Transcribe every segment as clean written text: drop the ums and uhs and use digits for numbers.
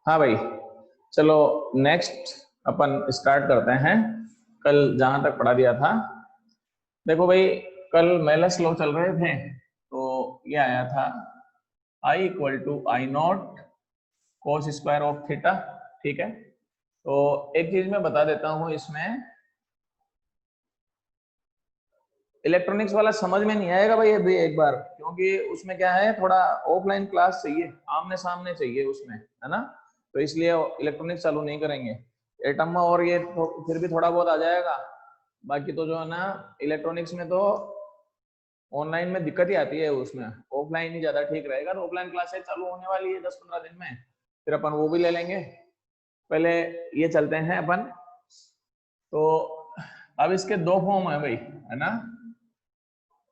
हाँ भाई, चलो नेक्स्ट अपन स्टार्ट करते हैं। कल जहां तक पढ़ा दिया था, देखो भाई, कल मेलस लॉ चल रहे थे तो ये आया था I equal to I naught cos square of theta. ठीक है, तो एक चीज मैं बता देता हूं, इसमें इलेक्ट्रॉनिक्स वाला समझ में नहीं आएगा भाई अभी एक बार, क्योंकि उसमें क्या है, थोड़ा ऑफलाइन क्लास चाहिए, आमने सामने चाहिए उसमें, है ना। तो इसलिए इलेक्ट्रॉनिक्स चालू नहीं करेंगे। एटम और ये फिर भी थोड़ा बहुत आ जाएगा, बाकी तो जो है ना इलेक्ट्रॉनिक्स में तो ऑनलाइन में दिक्कत ही आती है, उसमें ऑफलाइन ही ज्यादा ठीक रहेगा। तो ऑफलाइन क्लासेस चालू होने वाली है 10-15 दिन में, फिर अपन वो भी ले लेंगे। पहले ये चलते हैं अपन। तो अब इसके दो फॉर्म है भाई, है ना।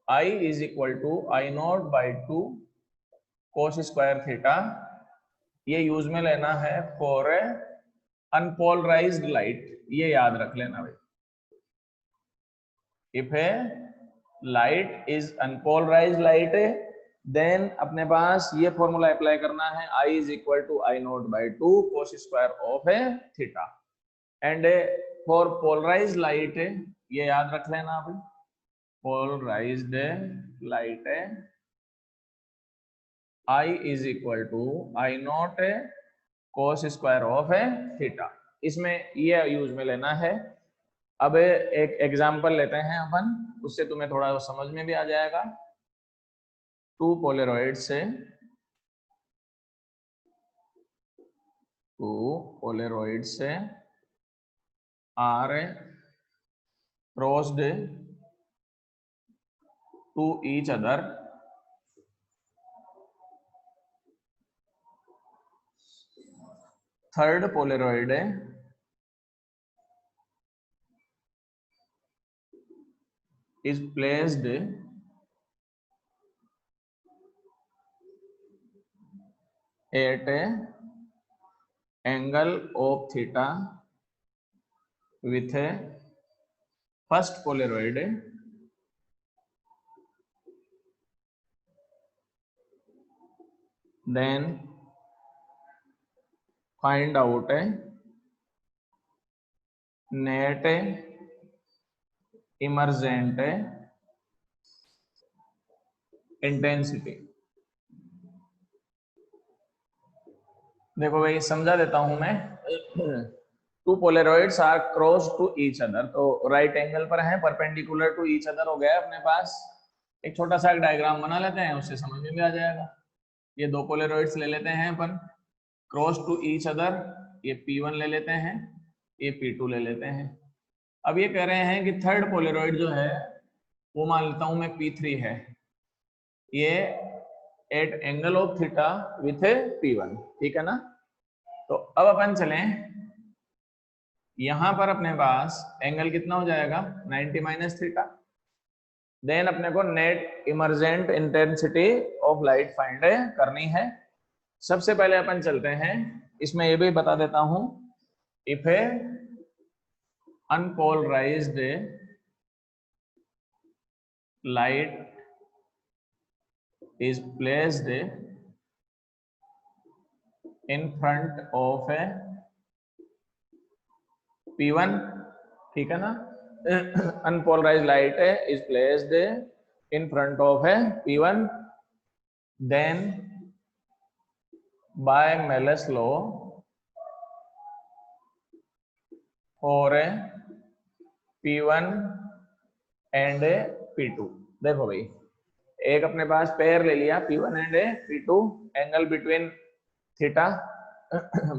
I is equal to I naught by 2 cos square theta. ये यूज में लेना है फॉर ए अनपोलराइज्ड लाइट, ये याद रख लेना भाई। If a light is unpolarized light, then अपने पास ये फॉर्मूला अप्लाई करना है, I is equal to I naught by 2 cos square of a theta. And for polarized light, ये याद रख लेना भाई, polarized light I is equal to I naught cos square of a theta. इसमें ये use में लेना है। अब एक एग्जांपल लेते हैं अपन, उससे तुम्हें थोड़ा समझ में भी आ जाएगा। टू पोलरॉइड से are crossed to each other third polaroid is placed at a angle of theta with a first polaroid then find out net emergent intensity। देखो भाई समझा देता हूं मैं। Two polaroids are cross to each other, तो right angle पर हैं, perpendicular to each other हो गया अपने पास। एक छोटा सा डायग्राम बना लेते हैं, उससे समझ में भी आ जाएगा। ये दो पोलरॉइड्स ले लेते हैं अपन, क्रॉस टू ईच अदर। ये P1 ले लेते हैं, ये P2 ले लेते हैं। अब ये कह रहे हैं कि थर्ड पोलरॉइड जो है वो मान लेता हूं मैं P3 है, ये at angle of theta with P1, ठीक है ना। तो अब अपन चलें, यहां पर अपने पास एंगल कितना हो जाएगा, 90 माइनस थीटा। देन अपने को net emergent intensity of light find करनी है। सबसे पहले अपन चलते हैं, इसमें ये भी बता देता हूं, if A unpolarized light is placed in front of a P1, ठीक है ना। unpolarized light is placed in front of a P1, then by Mell's law for a P1 and a P2। देखो भाई, एक अपने पास पेयर ले लिया P1 and P2, angle between theta.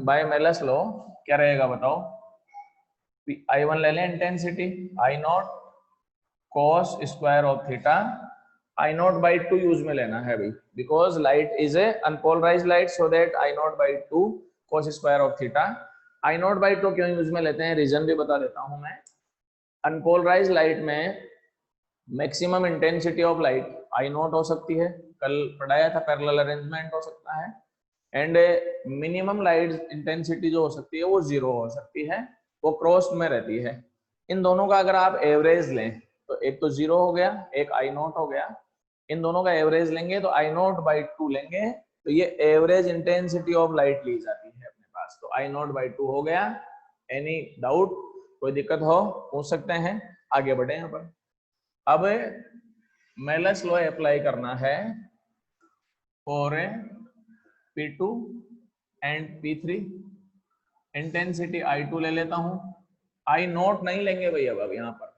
By Malus law क्या रहेगा बताओ, I1 ले लें intensity, I naught cos square of theta. I naught by 2 use में लेना है भाई, because light is a unpolarized light, so that I naught by 2 cos square of theta. I naught by 2 क्यों यूज में लेते हैं, रीजन भी बता देता हूं मैं। अनपोलराइज्ड लाइट में maximum intensity of light I not हो सकती है, कल पढ़ाया था, पैरेलल अरेंजमेंट हो सकता है। एंड मिनिमम लाइट इंटेंसिटी जो हो सकती है वो 0 हो सकती है, वो क्रॉस में रहती है। इन दोनों का अगर आप एवरेज लें तो एक तो 0 हो गया, एक I नॉट हो गया। इन दोनों का एवरेज लेंगे तो I नॉट बाई 2 लेंगे, तो ये एवरेज इंटेंसिटी ऑफ लाइट ली जाती है अपने पास। आई नॉट बाई टू हो गया। एनी डाउट, कोई दिक्कत हो पूछ सकते हैं, आगे बढ़े यहाँ पर। अब मेलस लॉ अप्लाई करना है for P2 and P3। Intensity I2 ले लेता हूं, आई नॉट नहीं लेंगे भैया। अब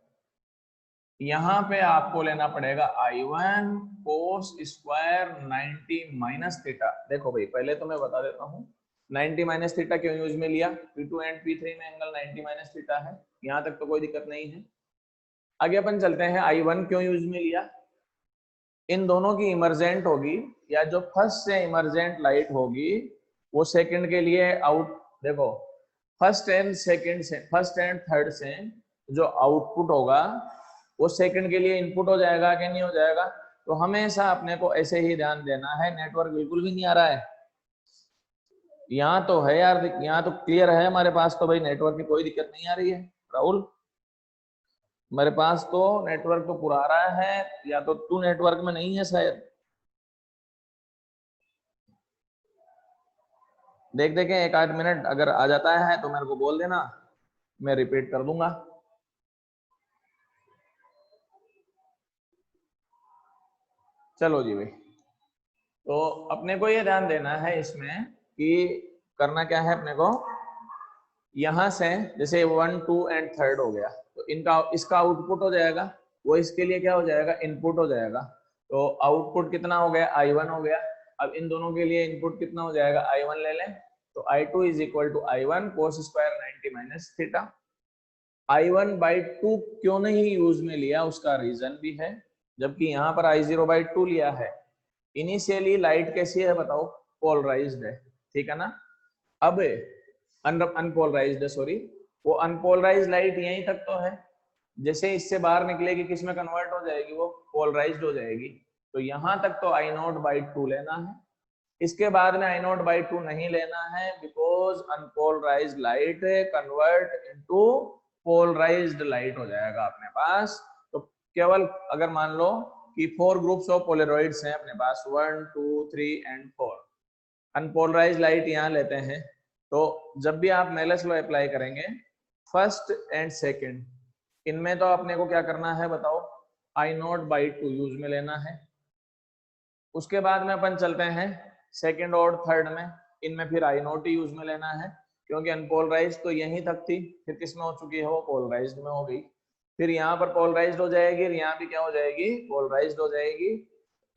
यहाँ पे आपको लेना पड़ेगा I1 cos square 90 minus theta. देखो भाई पहले तो मैं बता देता हूँ 90 माइनस थीटा क्यों यूज में लिया। P2 एंड P3 में एंगल 90 माइनस थीटा है, यहाँ तक तो कोई दिक्कत नहीं है। आगे अपन चलते हैं, I1 क्यों यूज में लिया। इन दोनों की इमरजेंट होगी, या जो फर्स्ट से इमरजेंट लाइट होगी वो सेकंड के लिए आउट। देखो फर्स्ट एंड सेकंड से, फर्स्ट एंड थर्ड से जो आउटपुट होगा वो सेकंड के लिए इनपुट हो जाएगा कि नहीं हो जाएगा। तो हमेशा अपने को ऐसे ही ध्यान देना है। नेटवर्क बिल्कुल भी नहीं आ रहा है, यहाँ तो है यार, यहाँ तो क्लियर है हमारे पास, तो भाई नेटवर्क की कोई दिक्कत नहीं आ रही है राहुल। मेरे पास तो नेटवर्क तो पूरा आ रहा है, या तो तू नेटवर्क में नहीं है शायद। देख देखें एक आध मिनट, अगर आ जाता है तो मेरे को बोल देना, मैं रिपीट कर दूंगा। चलो जी भाई, तो अपने को ये ध्यान देना है इसमें कि करना क्या है अपने को। यहां से जैसे 1 2 एंड थर्ड हो गया, तो इनका इसका आउटपुट हो जाएगा, वो इसके लिए क्या हो जाएगा, इनपुट हो जाएगा। तो आउटपुट कितना हो गया, I1 हो गया। अब इन दोनों के लिए इनपुट कितना हो जाएगा, I1 ले लें, तो I2 is equal to I1 cos square 90 minus theta. I1 by two क्यों नहीं यूज में लिया, उसका रीजन भी है, जबकि यहाँ पर I0 बाई टू लिया है। इनिशियली लाइट कैसी है बताओ, पोलराइज्ड है, ठीक है ना। अब अनपोलराइज्ड, सॉरी, वो अनपोलराइज्ड लाइट यहीं तक तो है, जैसे इससे बाहर निकलेगी किस में कन्वर्ट हो जाएगी, वो पोलराइज्ड हो जाएगी। तो यहां तक तो I नॉट बाई टू लेना है, इसके बाद में I नॉट बाई टू नहीं लेना है, because unpolarized light convert into polarized light हो जाएगा अपने पास। तो केवल अगर मान लो कि 4 ग्रुप्स ऑफ पोलरॉइड्स हैं अपने पास, 1 2 3 एंड 4, अनपोलराइज्ड लाइट यहाँ लेते हैं। तो जब भी आप मेलस लॉ अप्लाई करेंगे फर्स्ट एंड सेकंड, इनमें तो अपने को क्या करना है बताओ, I naught by to use में लेना है। उसके बाद में अपन चलते हैं सेकंड और थर्ड में, इनमें फिर I नॉट ही यूज में लेना है, क्योंकि अनपोलराइज्ड तो यहीं तक थी, फिर किस में हो चुकी है, वो पोलराइज्ड में हो गई। फिर यहाँ पर पोलराइज्ड हो जाएगी, यहाँ भी क्या हो जाएगी, पोलराइज्ड हो जाएगी।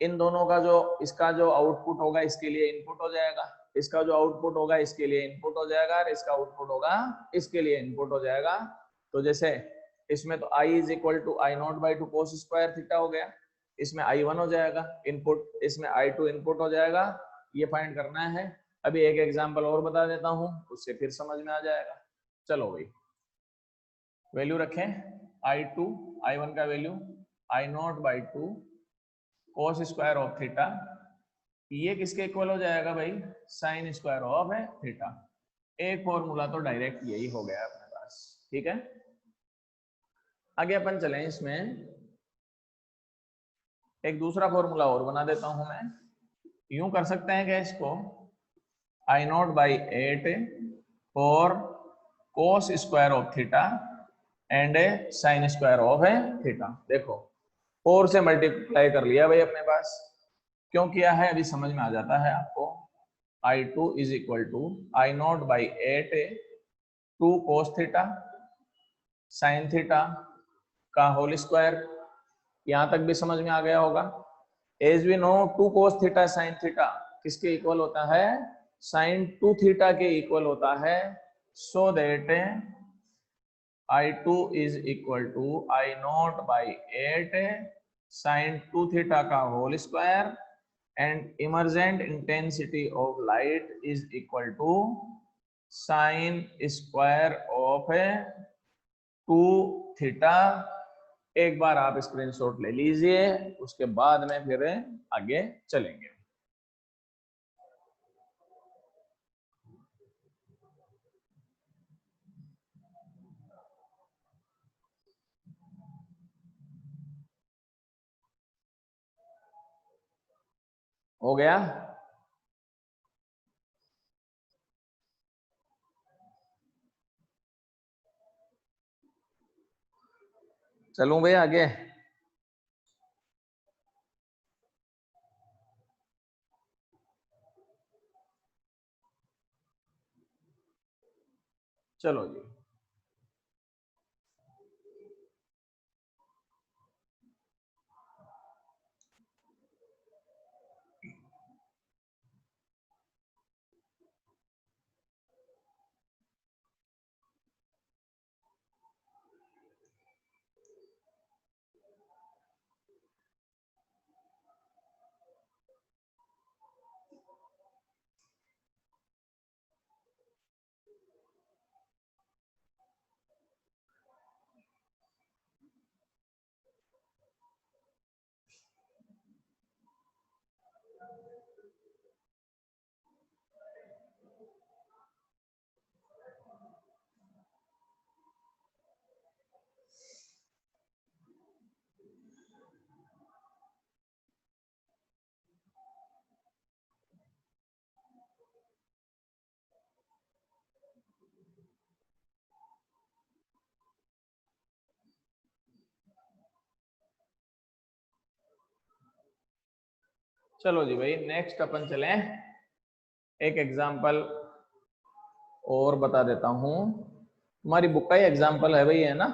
इन दोनों का जो, इसका जो आउटपुट होगा इसके लिए इनपुट हो जाएगा, इसका जो आउटपुट होगा इसके लिए इनपुट हो जाएगा, और इसका आउटपुट होगा इसके लिए इनपुट हो जाएगा। तो जैसे इसमें तो I is equal to I naught by two cos square theta हो गया, इसमें I1 हो जाएगा इनपुट, इसमें I2 इनपुट हो जाएगा। ये फाइंड करना है। अभी एक एग्जांपल और बता देता हूं, उससे फिर समझ में आ जाएगा। चलो भाई, वैल्यू रखें I2, I1 का value I naught by two cos square of theta, ये किसके इक्वल हो जाएगा भाई, साइन स्क्वायर ऑफ है थीटा। एक फॉर्मूला तो डायरेक्ट यही हो गया अपने पास, ठीक है। आगे अपन चलें, इसमें एक दूसरा फॉर्मूला और बना देता हूं मैं। यूं कर सकते हैं क्या इसको, I नॉट बाई 8 और कोस square of theta and sine square of है थीटा। देखो 4 से मल्टीप्लाई कर लिया भाई अपने पास, क्यों किया है अभी समझ में आ जाता है आपको। I2 is equal to I naught by 8 2 cos theta sine theta का होल स्क्वायर, यहां तक भी समझ में आ गया होगा। As we know 2 cos theta sine theta किसके इक्वल होता है, साइन 2 थीटा के इक्वल होता है। So that I2 is equal to I naught by 8 sine 2 theta का whole square and emergent intensity of light is equal to sine square of 2 theta. एक बार आप screenshot ले लीजिए, उसके बाद में फिर आगे चलेंगे। हो गया, चलूं भाई आगे। चलो जी, चलो जी भाई, नेक्स्ट अपन चले। एक एग्जांपल और बता देता हूं। हमारी बुक का ही एग्जांपल है भाई, है ना।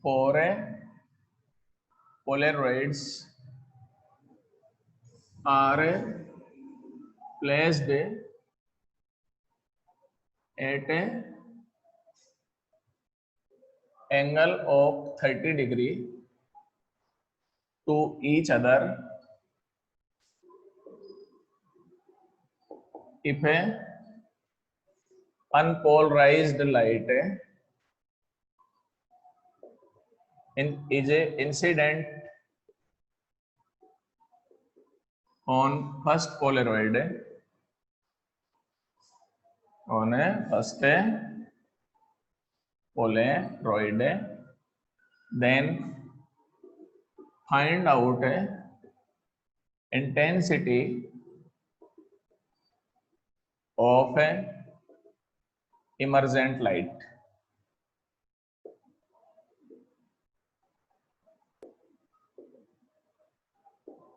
For Polaroids are placed at a angle of 30 degree to each other if a unpolarized light is a incident on first Polaroid, on a first Polaroid, then find out intensity of emergent light.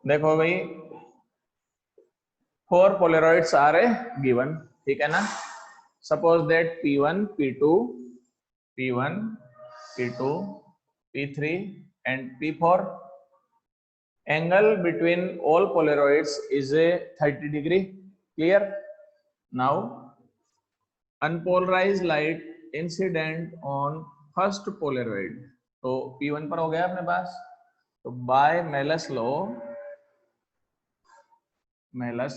देखो भाई, 4 Polaroids are given, ठीक है ना। Suppose that P1, P2, P1, P2, P3 and P4. Angle between all Polaroids is a 30 degree. Clear? Now, unpolarized light incident on first Polaroid. तो P1 पर हो गया अपने पास। तो बाय मेलस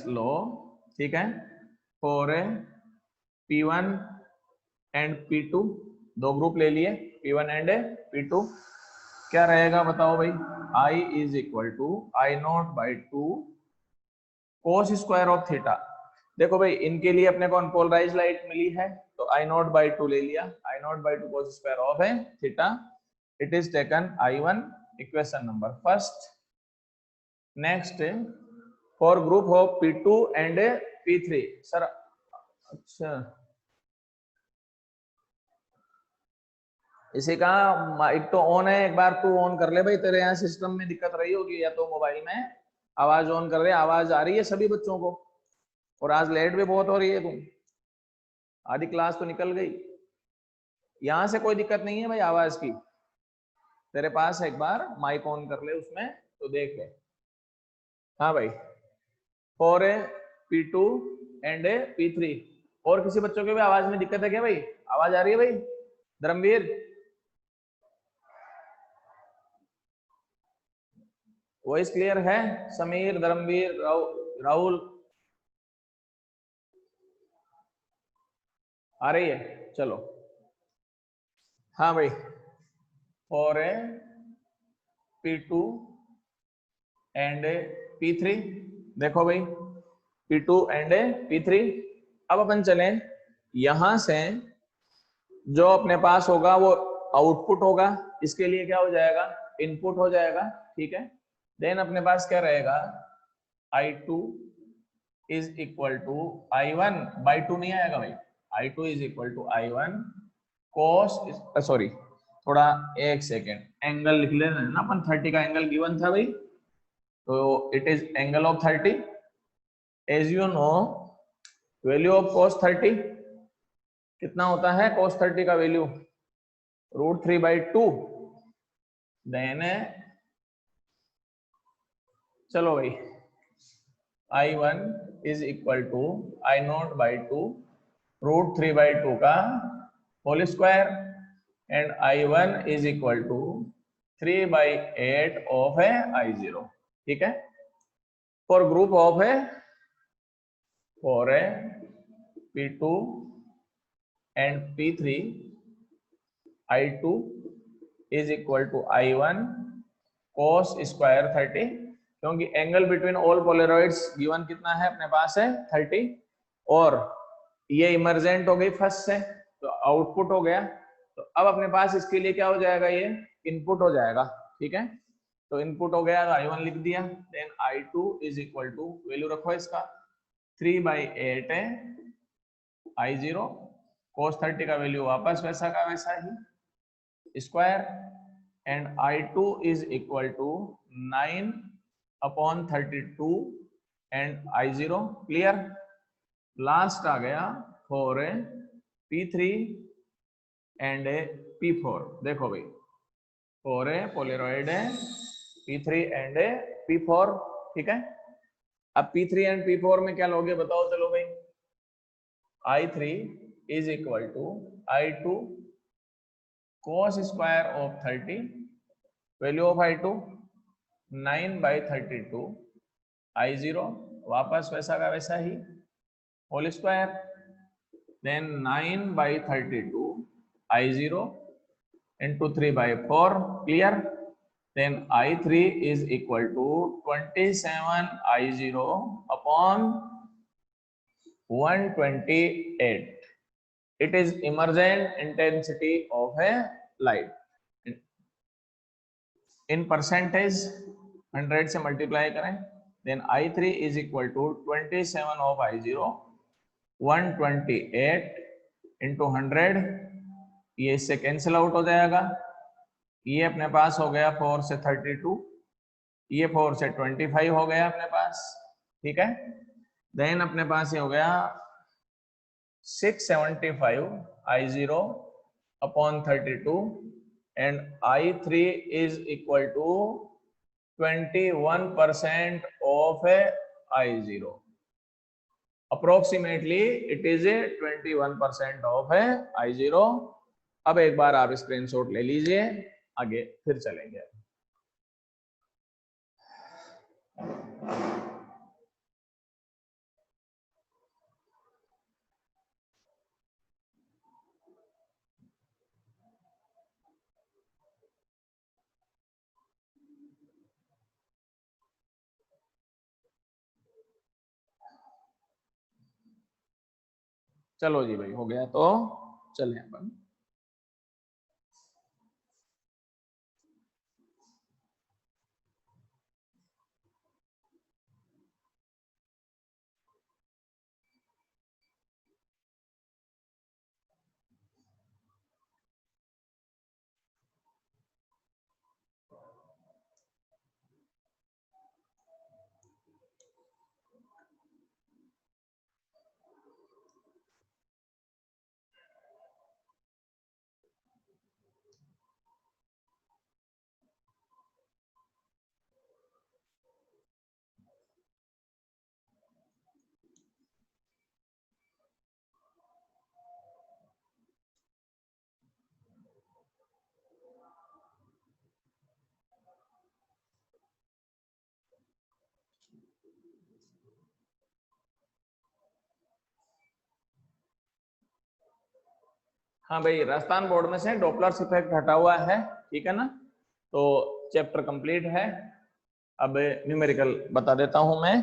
लॉ, ठीक है, फॉर P1 एंड P2, दो group ले लिए, P1 एंड P2। क्या रहेगा बताओ भाई, I is equal to I0/2 cos square of theta. देखो भाई, इनके लिए अपने को अनपोलराइज लाइट मिली है, तो I0/2 ले लिया, I0/2 cos स्क्वायर ऑफ है theta. It is taken I1, equation number first. Next, for group of P2 and P3। Sir अच्छा, इसी का माइक तो ऑन है, एक बार तू ऑन कर ले भाई, तेरे यहाँ सिस्टम में दिक्कत रही होगी या तो मोबाइल में। आवाज ऑन कर रहे, आवाज आ रही है सभी बच्चों को, और आज लेट भी बहुत हो रही है, तुम आधी क्लास तो निकल गई। यहाँ से कोई दिक्कत नहीं है भाई आवाज की, तेरे पास एक बार माइक ऑन कर ले उसमें तो देख ले। हाँ भाई, फॉर P2 एंड P3। और किसी बच्चों के भी आवाज में दिक्कत है क्या भाई? आवाज आ रही है भाई? धर्मवीर, वॉइस क्लियर है? समीर, धर्मवीर, राहुल, आ रही है? चलो हाँ भाई, फॉर P2 एंड P3। देखो भाई, P2 एंड P3। अब अपन चलें, यहां से जो अपने पास होगा वो आउटपुट होगा, इसके लिए क्या हो जाएगा, इनपुट हो जाएगा, ठीक है। देन अपने पास क्या रहेगा, I2 is equal to I1/2 नहीं आएगा भाई, I2 is equal to I1 cos, sorry थोड़ा एक सेकेंड, एंगल लिख लेना है ना अपन, 30 का एंगल गिवन था भाई, तो it is angle of 30। As you know value of cos 30 कितना होता है, cos 30 का वैल्यू √3/2। देन चलो भाई I1 is equal to I0/2 √3/2 का whole square, and I1 is equal to 3/8 of है I0। ठीक है, फॉर ग्रुप ऑफ है फॉर है P2 and P3 I2 is equal to I1 cos square 30, क्योंकि angle between all polaroids given कितना है अपने पास है 30, और ये इमर्जेंट हो गई फर्स्ट से तो आउटपुट हो गया, तो अब अपने पास इसके लिए क्या हो जाएगा, ये इनपुट हो जाएगा। ठीक है, तो इनपुट हो गया तो I1 लिख दिया, then I2 is equal to value रखो इसका 3/8 है I0, cos 30 का वैल्यू वापस वैसा का वैसा ही square, and I2 is equal to 9/32 and I0 clear. Last आ गया फॉर P3 एंड P4, देखो भाई फॉर पोलराइड है P3 एंड P4। ठीक है, अब P3 एंड P4 में क्या लोगे बताओ, चलो भाई I3 is equal to I2 cos square of 30, value of I2 9/32 I0 वापस वैसा का वैसा ही whole square, then 9/32 I0 into 3/4 clear, then I3 is equal to 27 I0 upon 128. It is emergent intensity of a light in percentage, 100 से multiply करें, then I3 is equal to 27 of I0 128 into 100, ये इससे cancel out हो जाएगा, ये अपने पास हो गया 4 से 32, ये 4 से 25 हो गया अपने पास। ठीक है, देन अपने पास ये हो गया 675 I0 upon 32 and I3 is equal to 21% of I0, approximately it is 21% of I0। अब एक बार आप स्क्रीनशॉट ले लीजिए, आगे फिर चलेंगे। चलो जी भाई हो गया, तो चलें अपन। हाँ भाई, राजस्थान बोर्ड में से डॉपलर्स इफेक्ट हटा हुआ है, ठीक है ना, तो चैप्टर कंप्लीट है। अब न्यूमेरिकल बता देता हूं मैं,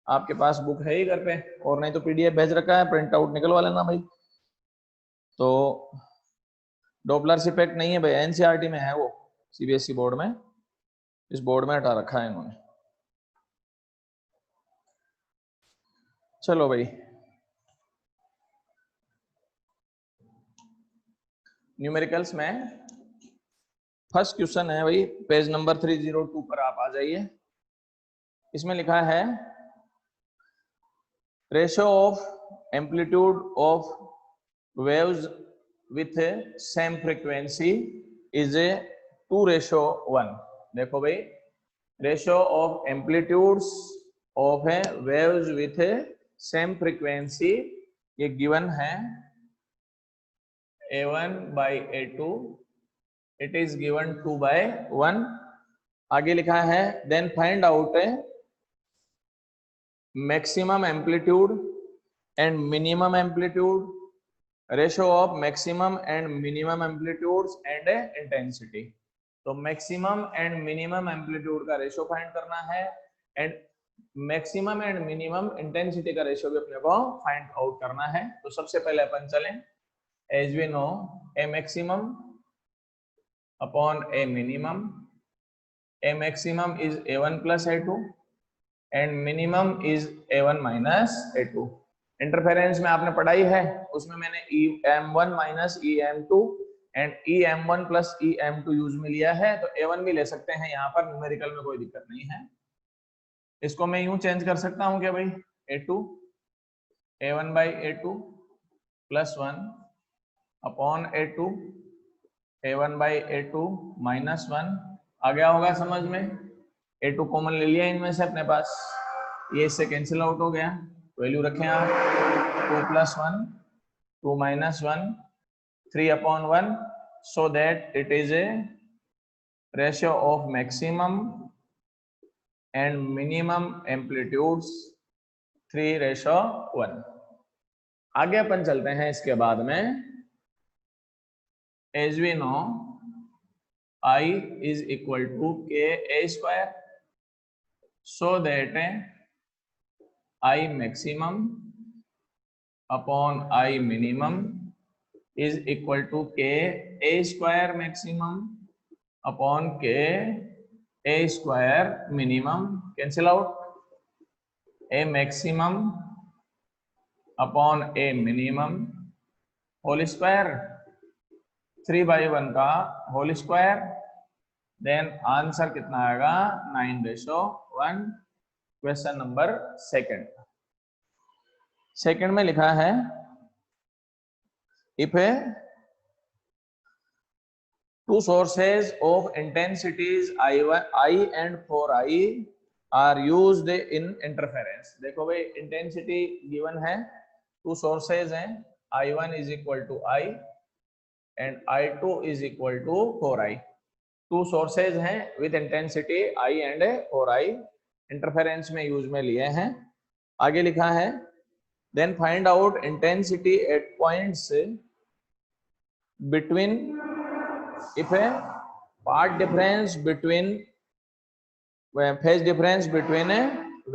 आपके पास बुक है ही घर पे, और नहीं तो PDF भेज रखा है, प्रिंट आउट निकलवा लेना भाई। तो डॉपलर्स इफेक्ट नहीं है भाई, NCERT में है वो, CBSE बोर्ड में, इस बोर्ड में हटा रखा है इन्होंने। चलो भाई, न्यूमेरिकल्स में फर्स्ट क्वेश्चन है भाई, पेज नंबर 302 पर आप आ जाइए। इसमें लिखा है ratio of amplitude of waves with same frequency is a 2:1। देखो भाई, ratio of amplitudes of A waves with same frequency ये गिवन है a1 by a2, it is given 2/1। आगे लिखा है then find out maximum amplitude and minimum amplitude, ratio of maximum and minimum amplitudes and intensity. तो maximum and minimum amplitude का ratio find करना है and maximum and minimum intensity का ratio भी अपने को फाइंड आउट करना है। तो सबसे पहले अपन चलें, as we know a maximum upon a minimum, a maximum is a1 plus a2 and minimum is a1 minus a2। Interference में आपने पढ़ाई है, उसमें मैंने em1 minus em2 and em1 plus em2 use में लिया है, तो a1 भी ले सकते हैं यहाँ पर, न्यूमेरिकल में कोई दिक्कत नहीं है। इसको मैं यूं चेंज कर सकता हूँ क्या भाई, a2 a1 by a2 plus 1 upon a2 a1 by a2 minus 1। आ गया होगा समझ में, a2 कॉमन ले लिया इनमें से अपने पास, ये इससे कैंसिल आउट हो गया, वैल्यू रखें आप 2 plus 1 2 minus 1 3/1, so that it is a ratio of maximum and minimum amplitudes 3:1। आगे अपन चलते हैं इसके बाद में, as we know I is equal to ka square, so that I maximum upon I minimum is equal to ka square maximum upon ka square minimum, cancel out, a maximum upon a minimum whole square 3/1 का whole square, then answer कितना आएगा 9:1। Question number second में लिखा है if two sources of intensities I and 4I are used in interference। देखो भाई, intensity given है, to sources हैं, I1 is equal to I and I2 is equal to 4I। Two sources हैं with intensity I and 4I, interference में use में लिए हैं। आगे लिखा है then find out intensity at points between if a part difference between phase difference between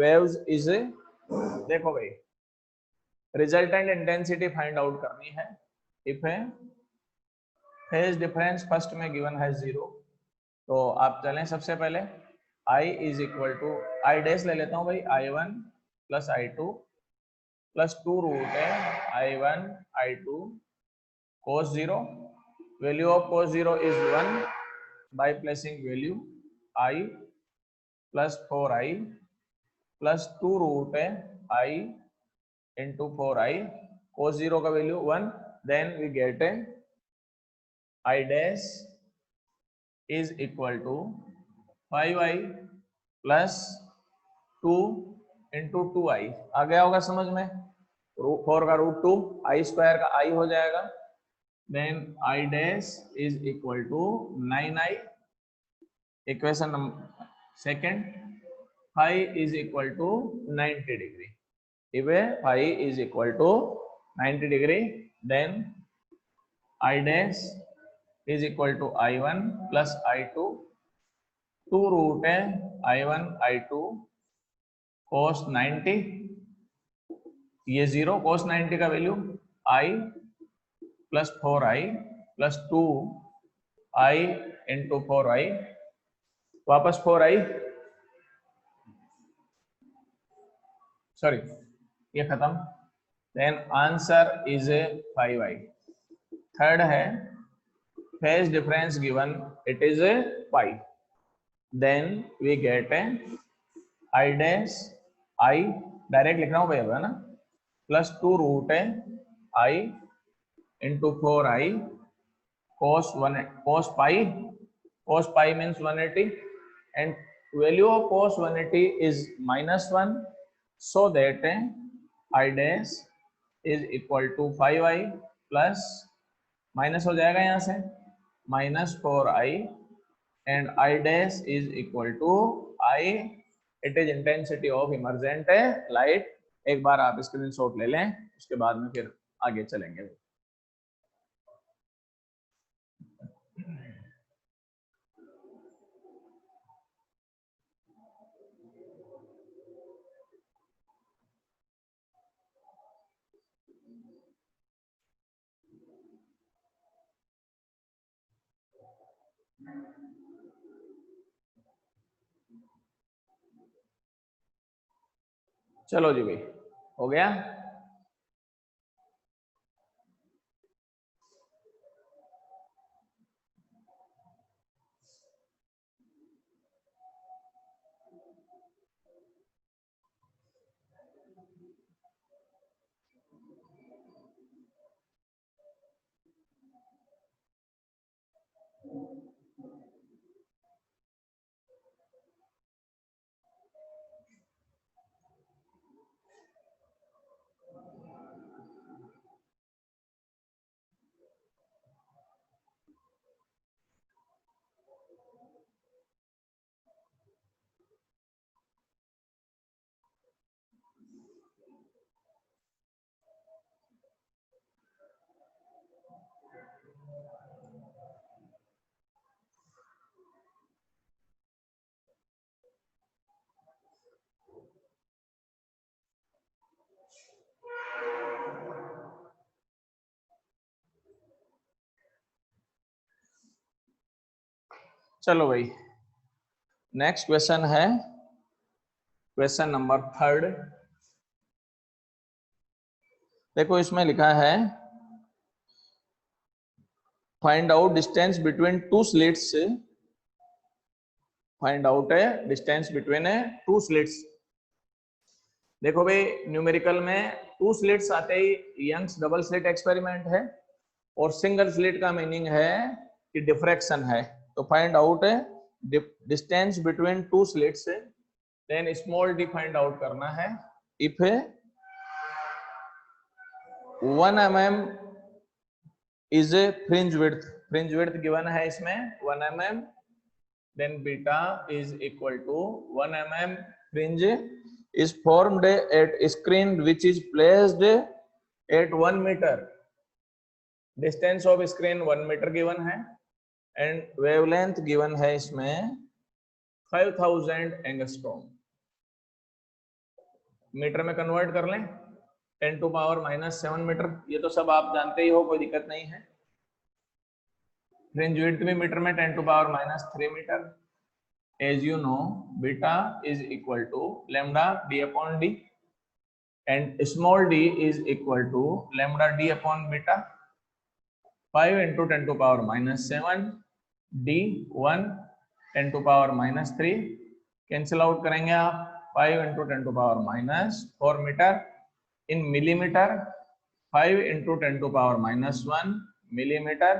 waves is देखो भाई, रिजल्टेंट इंटेंसिटी फाइंड आउट करनी है। इफ है फेज डिफरेंस फर्स्ट में गिवन है 0, तो आप चलें सबसे पहले I is equal to I dash ले लेता हूं भाई, I1 plus I2 plus 2 root है I1 I2 cos 0, value of cos 0 is 1 by placing value I plus 4I plus 2 root I into 4I, cos 0 का value 1, then we get I dash is equal to 5I plus 2 into 2I। आ गया होगा समझ में, 4 का root 2, I square का I हो जाएगा, then I dash is equal to 9I। Equation number second, phi is equal to 90 degree। if phi is equal to 90 degree, then I dash is equal to I1 plus I2, 2 root I1 I2 cos 90, ये 0, cos 90 का value I plus 4I plus 2I into 4I, वापस 4I, sorry ये खत्म। Then answer is 5i। Third है phase difference given, it is pi. Then we get i dash i, direct लिख रहा हूँ भाई अब, है ना, plus 2 root i into 4i cos pi means 180, and value of cos 180 is -1, so that i dash is equal to 5i plus minus हो जाएगा यहाँ से -4i and i dash is equal to I, it is intensity of emergent light। एक बार आप screenshot ले लें, उसके बाद में फिर आगे चलेंगे। चलो जी भाई, हो गया। चलो भाई, नेक्स्ट क्वेश्चन है क्वेश्चन नंबर 3। देखो इसमें लिखा है find out distance between two slits, find out distance between two slits. देखो भाई न्यूमेरिकल में टू स्लिट्स आते ही यंग्स डबल स्लिट एक्सपेरिमेंट है, और सिंगल स्लिट का मीनिंग है कि डिफ्रैक्शन है। तो find out distance between two slits, then small D find out करना है। If 1 mm is a fringe width given है इसमें 1 mm, then beta is equal to 1 mm fringe is formed at screen which is placed at 1 meter, distance of screen 1 meter given है, and wavelength given है इसमें 5000 angstrom. Metre में convert कर लें 10⁻⁻7 metre, ये तो सब आप जानते ही हो, कोई दिक्कत नहीं है। फ्रिंज विड्थ भी मीटर में 10⁻³ metre. As you know, beta is equal to lambda d upon d, and small d is equal to lambda d upon beta। 5 into 10⁻⁻7 d 1 10⁻³ cancel out करेंगे आप। 5 into 10⁻⁻4 metre in millimetre, 5 into 10⁻⁻1 millimetre.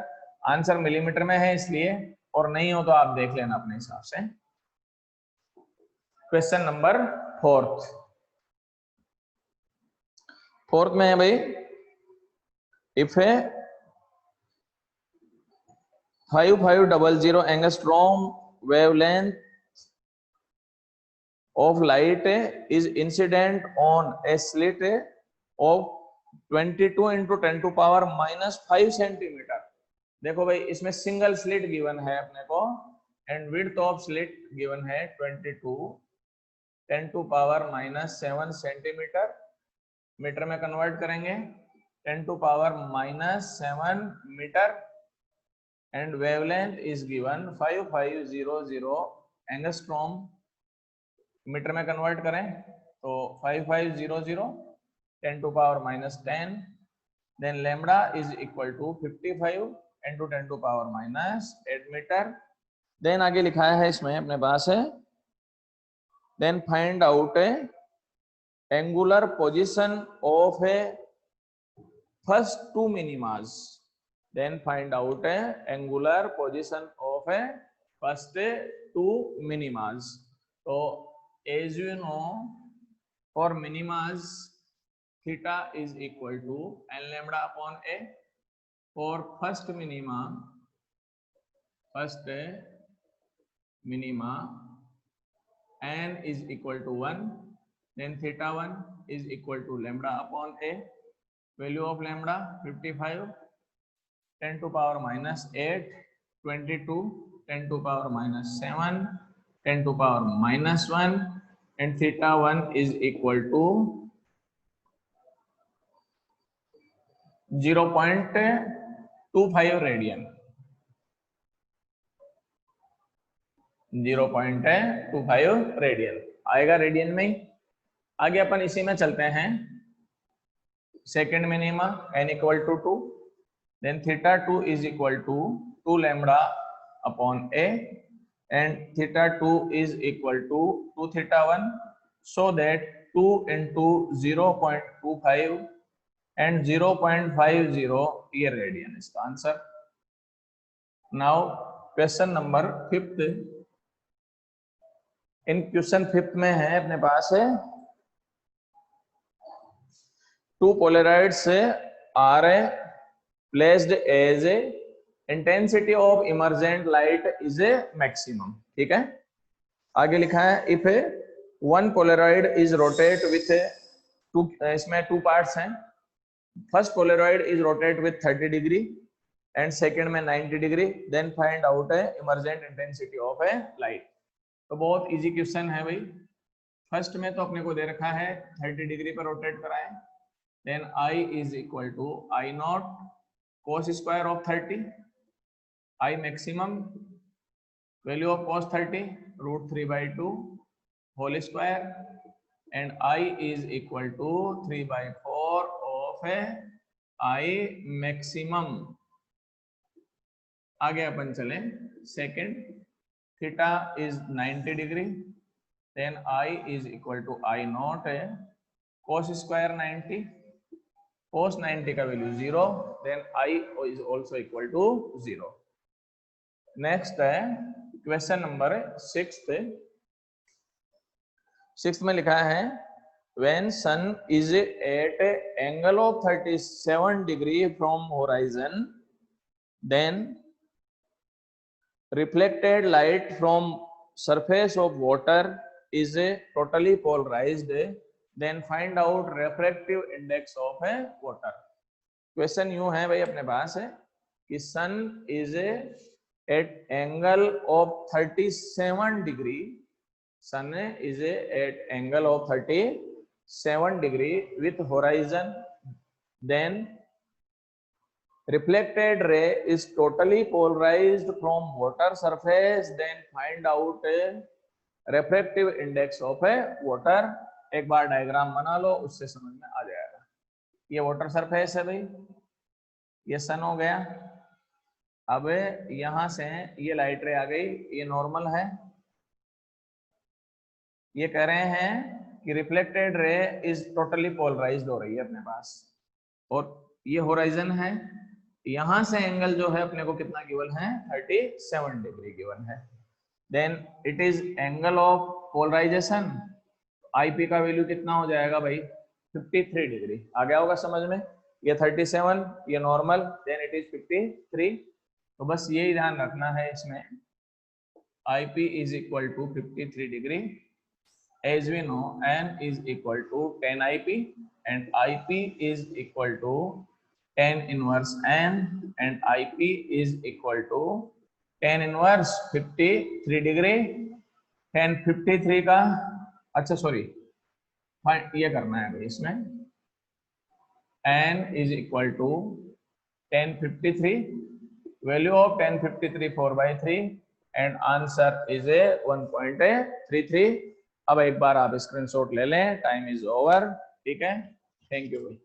Answer millimetre में है इसलिए, और नहीं हो तो आप देख लेना अपने हिसाब से। क्वेश्चन नंबर 4th में है भाई, इफ है 5500 angstrom wavelength of light is incident on a slit of 22 into 10⁻⁻5 centimetre. देखो भाई इसमें सिंगल स्लिट गिवन है अपने को, and width of slit given है 22 10⁻⁻7 सेंटीमीटर। मीटर में कन्वर्ट करेंगे 10⁻⁻7 metre, and wavelength is given 5500 angstrom. Metre में कन्वर्ट करें तो 5500 10 to power minus 10, then lambda is equal to 55 into 10 to power minus 8 metre. Then आगे लिखा है इसमें अपने पास है, then find out angular position of a first two minimas, then find out angular position of a first two minimas। तो as you know, for minimas theta is equal to n lambda upon a। for first minima n is equal to 1, then theta 1 is equal to lambda upon a। value of lambda 55, 10 to power minus 8, 22, 10 to power minus 7, 10 to power minus 1, and theta 1 is equal to 0.25 radian. 0.25 radian आएगा radian में ही। आगे अपन इसी में चलते हैं। Second minima n equal to 2, then theta 2 is equal to 2 lambda upon a and theta 2 is equal to 2 theta 1, so that 2 into 0.25 and 0.50 ये रेडियन इसका answer. Now question number 5th। इन क्वेश्चन 5th में है अपने पास है, two polarides are placed as a intensity of emergent light is a maximum। ठीक है, आगे लिखा है if one polaroid is rotate with two, इसमें two parts हैं। first polaroid is rotate with 30 degree and second में 90 degree, then find out emergent intensity of a light। तो बहुत इजी क्वेश्चन है भाई। फर्स्ट में तो अपने को दे रखा है 30 डिग्री पर रोटेट कराएं, then I is equal to I naught cos square of 30, I maximum value of cos 30 root 3 by 2 whole square, and I is equal to 3 by 4 of I maximum। आगे अपन चले second, theta is 90 degree, then I is equal to I naught cos square 90, cos 90 का value 0, देन I is also equal to 0। Next है question number 6th में लिखा है when sun is at angle of 37 degree from horizon, then reflected light from surface of water is totally polarized, then find out refractive index of water। Question यूं है भाई अपने पास है कि सन is at angle of 37 degree, sun is at angle of 37 degree with horizon, then reflected ray is totally polarized from water surface, then find out refractive index of water। एक बार diagram बना लो, उससे समझ में आ जाएगा। ये वाटर सरफेस है भाई, ये सन हो गया। अब यहां से ये लाइट रे आ गई, ये नॉर्मल है। ये कह रहे हैं कि reflected ray is totally polarised हो रही है अपने पास, और ये होराइजन है। यहां से एंगल जो है अपने को कितना गिवन है, 37 डिग्री गिवन है। Then it is angle of polarisation, IP का वैल्यू कितना हो जाएगा भाई, 53 डिग्री। आ गया होगा समझ में। ये 37, ये नॉर्मल, देन इट इज 53। तो बस यही ध्यान रखना है इसमें, IP is equal to 53 degree। as we know n is equal to 10 IP and IP is equal to 10 inverse n, and IP is equal to 10 inverse 53 degree. 10 53 का, अच्छा sorry ये करना है भाई इसमें, n is equal to 10 53, value of 10 53 4 by 3 and answer is a 1.33। अब एक बार आप स्क्रीनशॉट ले लें, टाइम इज ओवर। ठीक है, थैंक यू भाई।